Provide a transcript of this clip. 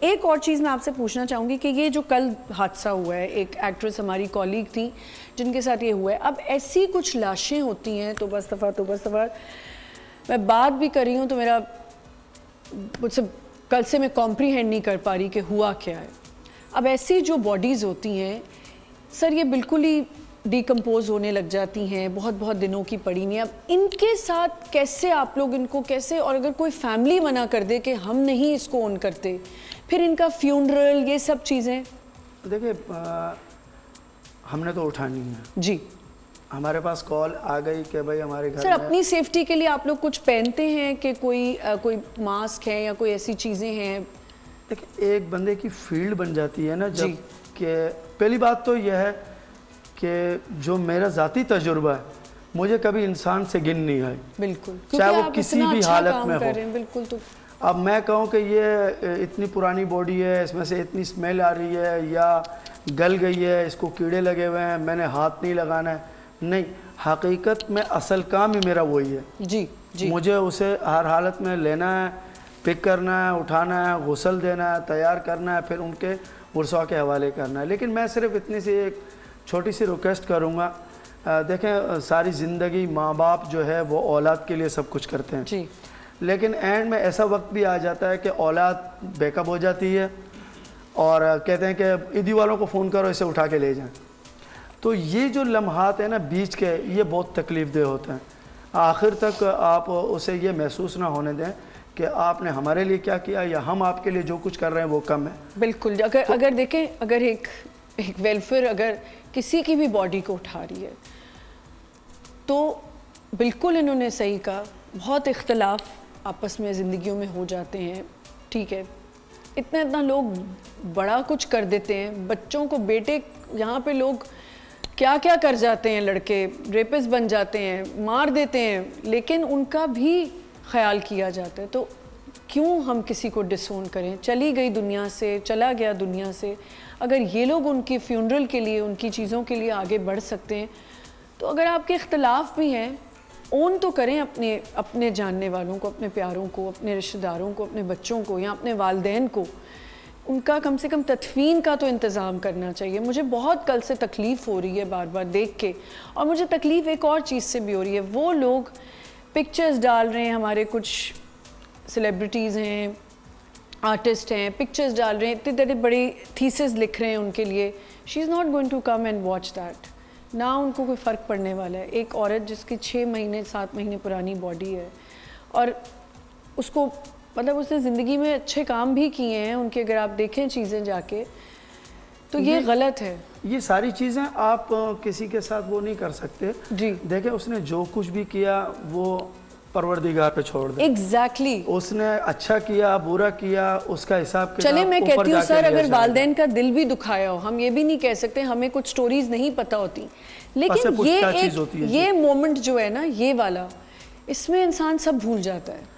एक और चीज़ मैं आपसे पूछना चाहूँगी कि ये जो कल हादसा हुआ है, एक एक्ट्रेस हमारी कॉलीग थी जिनके साथ ये हुआ है, अब ऐसी कुछ लाशें होती हैं तो बस दफ़ा मैं बात भी कर रही हूँ तो मेरा मुझसे कल से मैं कॉम्प्रीहेंड नहीं कर पा रही कि हुआ क्या है। अब ऐसी जो बॉडीज़ होती हैं सर, ये बिल्कुल ही डिकम्पोज होने लग जाती हैं, बहुत बहुत दिनों की पड़ी नहीं। अब इनके साथ कैसे आप लोग इनको कैसे, और अगर कोई फैमिली मना कर दे कि हम नहीं इसको ऑन करते, फिर इनका फ्यूनरल, ये सब चीज़ें। देखिए हमने तो उठानी है जी, हमारे पास कॉल आ गई कि भाई हमारे घर सर अपनी सेफ्टी के लिए आप लोग कुछ पहनते हैं कि कोई मास्क है या कोई ऐसी चीज़ें हैं? देखिए एक बंदे की फील्ड बन जाती है ना जब कि पहली बात तो यह है कि जो मेरा ज़ाती तजुर्बा है, मुझे कभी इंसान से गिन नहीं है, बिल्कुल, चाहे वो किसी भी हालत में हो। बिल्कुल। तो अब मैं कहूँ कि ये इतनी पुरानी बॉडी है, इसमें से इतनी स्मेल आ रही है या गल गई है, इसको कीड़े लगे हुए हैं, मैंने हाथ नहीं लगाना है, नहीं, हकीकत में असल काम ही मेरा वही है। जी। मुझे उसे हर हालत में लेना है, पिक करना है, उठाना है, गुस्ल देना है, तैयार करना है, फिर उनके वर्सा के हवाले करना है। लेकिन मैं सिर्फ इतनी सी एक छोटी सी रिक्वेस्ट करूँगा, देखें सारी ज़िंदगी माँ बाप जो है वो औलाद के लिए सब कुछ करते हैं जी, लेकिन एंड में ऐसा वक्त भी आ जाता है कि औलाद बेकअप हो जाती है और कहते हैं कि ईदी वालों को फ़ोन करो, इसे उठा के ले जाएं। तो ये जो लम्हात है ना बीच के, ये बहुत तकलीफ़ देह होते हैं। आखिर तक आप उसे ये महसूस ना होने दें कि आपने हमारे लिए क्या किया या हम आपके लिए जो कुछ कर रहे हैं वो कम है। बिल्कुल। अगर देखें, अगर एक वेलफेयर अगर किसी की भी बॉडी को उठा रही है तो बिल्कुल इन्होंने सही कहा, बहुत इख्तलाफ आपस में ज़िंदगियों में हो जाते हैं, ठीक है, इतना लोग बड़ा कुछ कर देते हैं, बच्चों को बेटे यहाँ पे लोग क्या क्या कर जाते हैं, लड़के रेपिस्ट बन जाते हैं, मार देते हैं, लेकिन उनका भी ख्याल किया जाता है। तो क्यों हम किसी को डिसोन करें? चली गई दुनिया से, चला गया दुनिया से, अगर ये लोग उनकी फ्यूनरल के लिए, उनकी चीज़ों के लिए आगे बढ़ सकते हैं, तो अगर आपके इख्तलाफ भी हैं, ओन तो करें अपने जानने वालों को, अपने प्यारों को, अपने रिश्तेदारों को, अपने बच्चों को या अपने वालिदैन को, उनका कम से कम तदफीन का तो इंतज़ाम करना चाहिए। मुझे बहुत कल से तकलीफ़ हो रही है बार बार देख के, और मुझे तकलीफ़ एक और चीज़ से भी हो रही है, वो लोग पिक्चर्स डाल रहे हैं, हमारे कुछ सेलिब्रिटीज़ हैं, आर्टिस्ट हैं, पिक्चर्स डाल रहे हैं, इतने बड़ी थीसिस लिख रहे हैं उनके लिए, she is not going to come and watch that, ना उनको कोई फ़र्क पड़ने वाला है। एक औरत जिसकी 6 महीने 7 महीने पुरानी बॉडी है और उसको मतलब उसने ज़िंदगी में अच्छे काम भी किए हैं उनके, अगर आप देखें चीज़ें जाके, तो ये गलत है। ये सारी चीज़ें आप किसी के साथ वो नहीं कर सकते जी। देखें उसने जो कुछ भी किया वो परवरदिगार पे छोड़ दे। एग्जैक्टली उसने अच्छा किया बुरा किया उसका हिसाब चले, मैं कहती हूँ सर, अगर वालिदैन का दिल भी दुखाया हो, हम ये भी नहीं कह सकते, हमें कुछ स्टोरीज नहीं पता होती, लेकिन ये मोमेंट जो है ना, ये वाला, इसमें इंसान सब भूल जाता है।